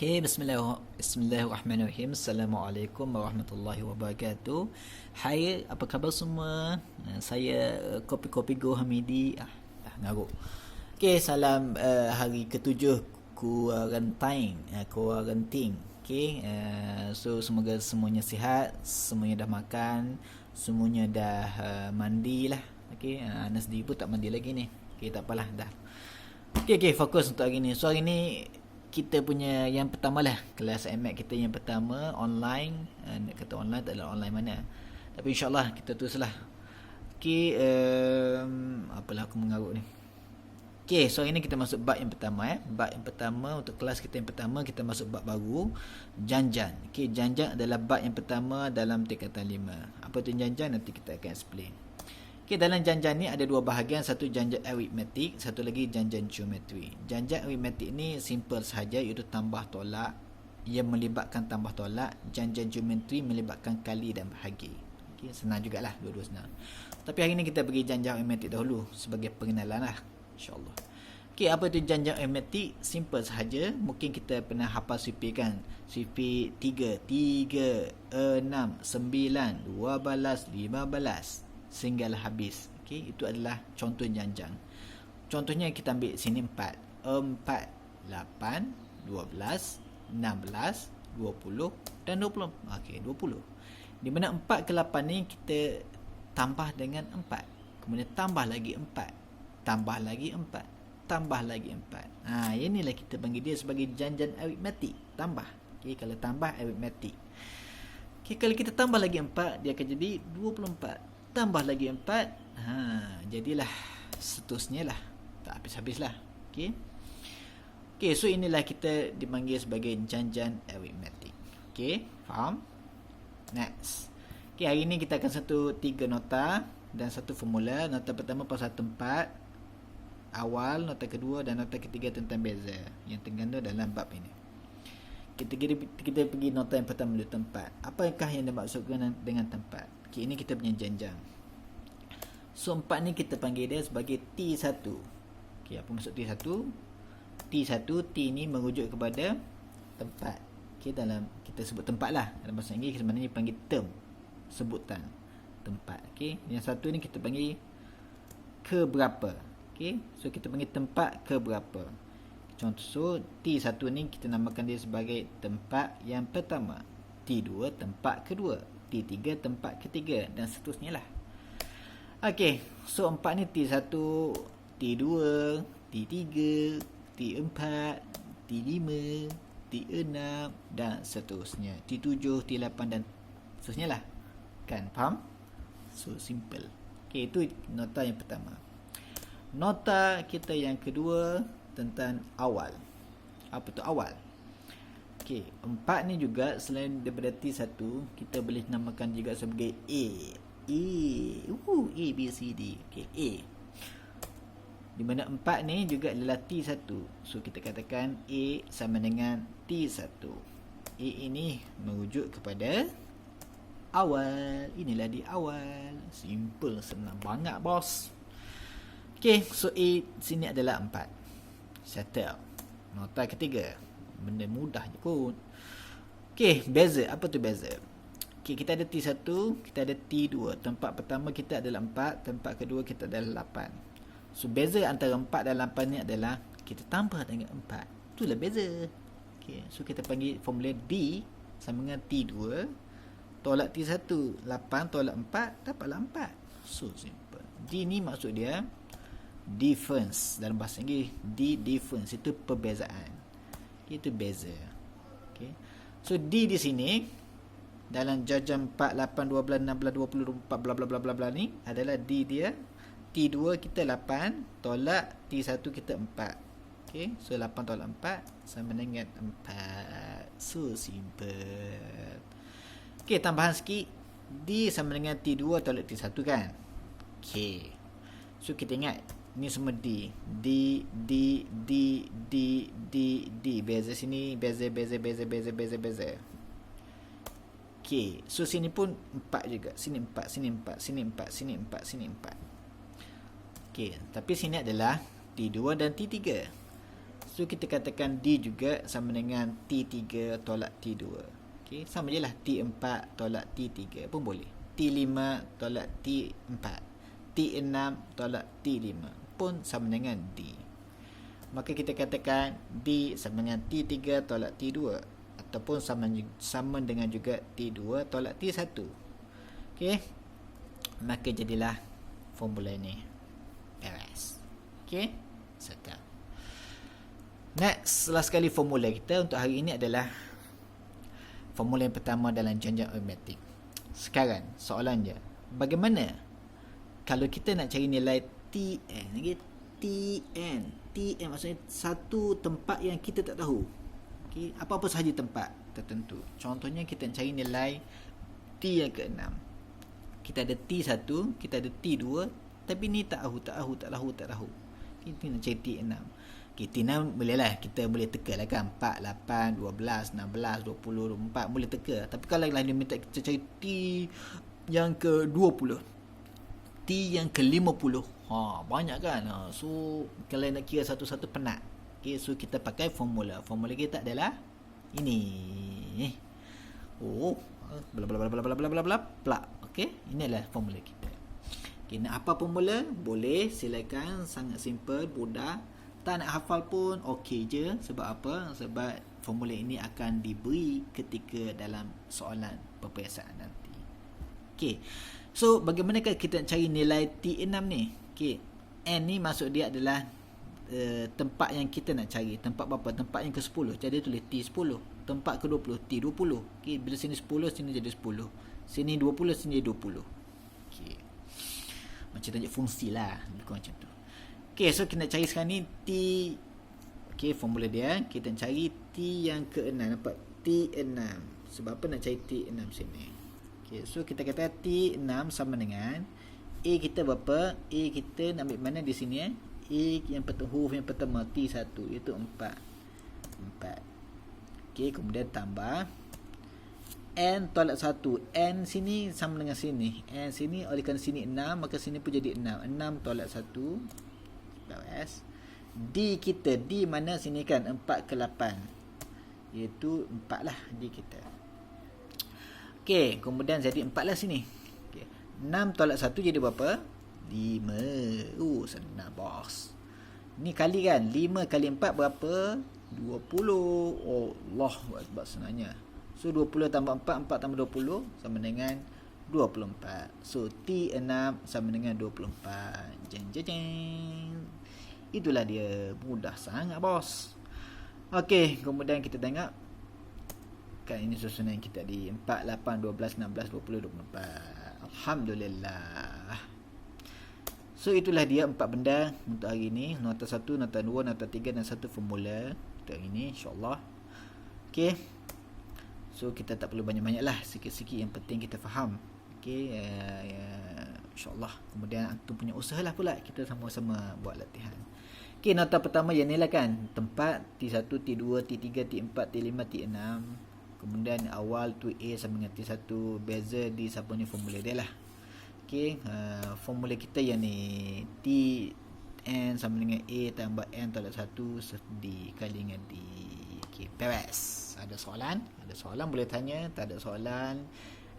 Okay, Bismillahirrahmanirrahim. Assalamualaikum warahmatullahi wabarakatuh. Hai, apa khabar semua? Saya Kopi Go Hamidi. Dah ngaruk. Okay, salam hari ketujuh Kuaranting. Okay, so semoga semuanya sihat, semuanya dah makan, semuanya dah mandi lah. Okay, Anas sendiri pun tak mandi lagi ni. Okay, tak apalah dah. Okay, fokus untuk hari ni. So hari ni kita punya yang pertama lah, kelas MAT kita yang pertama online. Nak kata online tak adalah online mana, tapi insyaAllah kita teruslah. Okay, apalah aku mengarut ni. Okay, so hari ni kita masuk bab yang pertama. Bab yang pertama untuk kelas kita yang pertama, kita masuk bab baru, janjan. Okay, janjan adalah bab yang pertama dalam tingkatan 5. Apa tu janjan? Nanti kita akan explain. Okay, dalam janjan ni ada dua bahagian, satu janjan aritmetik, satu lagi janjan geometri. Janjan aritmetik ni simple sahaja, iaitu tambah tolak. Ia melibatkan tambah tolak. Janjan geometri melibatkan kali dan bahagi. Okay, senang jugalah, dua-dua senang. Tapi hari ni kita pergi janjan aritmetik dahulu sebagai pengenalan lah, insyaAllah. Okay, apa tu janjan aritmetik? Simple sahaja. Mungkin kita pernah hafal sifir kan? Sifir 3, 6, 9, 12, 15 sehinggalah habis. Okey, itu adalah contoh janjang. Contohnya kita ambil sini 4, 8, 12, 16, 20 dan 20. Okey, 20. Di mana 4 ke 8 ni kita tambah dengan 4. Kemudian tambah lagi 4. Tambah lagi 4. Tambah lagi 4. Inilah kita panggil dia sebagai janjan aritmetik, tambah. Okey, kalau tambah aritmetik. Okey, kalau kita tambah lagi 4, dia akan jadi 24. Tambah lagi 4, jadilah seterusnya lah, tak habis-habis lah. Okay, so inilah kita dipanggil sebagai janjan aritmetik. Okay, faham? Next. Okay, hari ni kita akan sentuh 3 nota dan satu formula. Nota pertama pasal tempat awal, nota kedua dan nota ketiga tentang beza yang tergandung dalam bab ini. Kita pergi nota yang pertama dulu, tempat. Apakah yang dimaksudkan dengan tempat? Okay, ini kita punya janjang. So 4 ni kita panggil dia sebagai T1. Okay, apa maksud T1? T1, T ni merujuk kepada tempat. Okay, dalam kita sebut tempat lah. Dalam bahasa Inggeris sebenarnya panggil term, sebutan tempat. Okay, yang satu ni kita panggil ke berapa. Okay, so kita panggil tempat ke berapa. Contoh, so T1 ni kita namakan dia sebagai tempat yang pertama. T2 tempat kedua. T3 tempat ketiga dan seterusnya lah. Okey, so 4 ni T1, T2, T3, T4, T5, T6 dan seterusnya. T7, T8 dan seterusnya lah. Kan, faham? So simple. Okey, itu nota yang pertama. Nota kita yang kedua tentang awal. Apa tu awal? Okey, 4 ni juga selain daripada T1, kita boleh namakan juga sebagai A, B, C, D. Okey, A. Di mana 4 ni juga adalah T1. So, kita katakan A sama dengan T1. A ini merujuk kepada awal. Inilah di awal. Simple, senang banget, bos. Okey, so A sini adalah 4. Settle. Nota ketiga. Benda mudah je kot. Okey, beza. Apa tu beza? Okey, kita ada T1, kita ada T2. Tempat pertama kita adalah 4, tempat kedua kita adalah 8. So, beza antara 4 dan 8 ni adalah kita tambah dengan 4. Itulah beza. Okey, so kita panggil formula D sama dengan T2. Tolak T1, 8 tolak 4, dapatlah 4. So simple. D ni maksud dia difference. Dalam bahasa Inggeris, D difference itu perbezaan. Itu beza. Okay. So D di sini dalam janjang 4, 8, 12, 16, 24 bla bla bla bla bla ni adalah D dia. T2 kita 8 tolak T1 kita 4. Okay. So 8 tolak 4 sama dengan 4. So simple. Okay, tambahan sikit. D sama dengan T2 tolak T1 kan. Okay. So kita ingat ni semua D. Beza sini, beza. Okey, so sini pun 4 juga. Sini 4. Okey, tapi sini adalah T2 dan T3. So So kita katakan D juga sama dengan T3 tolak T2. Okey, sama je lah T4 tolak T3 pun boleh. T5 tolak T4. T6 tolak T5 pun sama dengan D. Maka kita katakan D sama dengan T3 tolak T2 ataupun sama dengan juga T2 tolak T1. Okey. Maka jadilah formula ni beres. Okey, settle. Next, last sekali formula kita untuk hari ini adalah formula yang pertama dalam jenjang aritmetik. Sekarang soalannya, bagaimana kalau kita nak cari nilai Tn? Tn maksudnya satu tempat yang kita tak tahu. Okay, apa-apa sahaja tempat tertentu. Contohnya kita nak cari nilai T yang ke-6. Kita ada T1, kita ada T2, tapi ni tak tahu. Kita nak cari T6. Okay, T6 bolehlah, kita boleh teka lah kan. 4, 8, 12, 16, 20, 24 boleh teka. Tapi kalau dia minta kita cari T yang ke-20, T yang ke-50, banyak kan. So kalau nak kira satu-satu penat. Okay, so kita pakai formula. Formula kita adalah ini. Bla bla bla bla bla bla bla bla bla. Okey, ini adalah formula kita. Okay, nak apa formula? Boleh, silakan, sangat simple, mudah. Tak nak hafal pun okey je. Sebab apa? Sebab formula ini akan diberi ketika dalam soalan peperiksaan nanti. Okey. So, bagaimanakah kita nak cari nilai T6 ni? Okey. N ni maksud dia adalah tempat yang kita nak cari. Tempat berapa? Tempat yang ke-10. Jadi tulis T10. Tempat ke-20 T20. Okey, bila sini 10, sini jadi 10. Sini 20, sini jadi 20. Okey. Macam tajuk fungsi lah. Lebih macam tu. Okey, so kita nak cari sekarang ni T. Okey, formula dia. Kita nak cari T yang ke-6. Nampak? T6. Sebab apa nak cari T6 sini? Okey, so kita kata T6 sama dengan A kita berapa? A kita nak ambil mana di sini A yang huruf yang pertama T1 iaitu 4. Okey, kemudian tambah N tolak 1. N sini sama dengan sini. N sini oleh kerana sini 6, maka sini pun jadi 6. 6 tolak 1. Beres. D kita, D mana sini kan? 4 ke 8. Iaitu 4 lah D kita. Okey, kemudian jadi 4 lah sini. Okay. 6 tolak 1 jadi berapa? 5. Senang bos. Ni kali kan? 5 kali 4 berapa? 20. Allahu Akbar senangnya. So 20 tambah 4, 4 tambah 20 sama dengan 24. So T6 sama dengan 24. Jeng. Itulah dia. Mudah sangat bos. Okey, kemudian kita tengok. Kan ini susunan kita di 4, 8, 12, 16, 20, 24. Alhamdulillah. So itulah dia 4 benda untuk hari ini. Nota 1, nota 2, nota 3 dan 1 formula untuk hari ini insya-Allah. Okey. So kita tak perlu banyak-banyak lah, sikit-sikit yang penting kita faham. Okey, insya-Allah. Kemudian antum punya usahalah pula kita sama-sama buat latihan. Okey, nota pertama yang ni lah kan. Tempat T1, T2, T3, T4, T5, T6. Kemudian awal tu A sama dengan T1. Beza di siapa ni formula dia lah. Okey, formula kita yang ni T N sama dengan A tambah N tolak 1 dikali dengan D. Okey, beres. Ada soalan? Ada soalan boleh tanya. Tak ada soalan,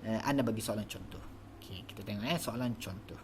anda bagi soalan contoh. Okey, kita tengok soalan contoh.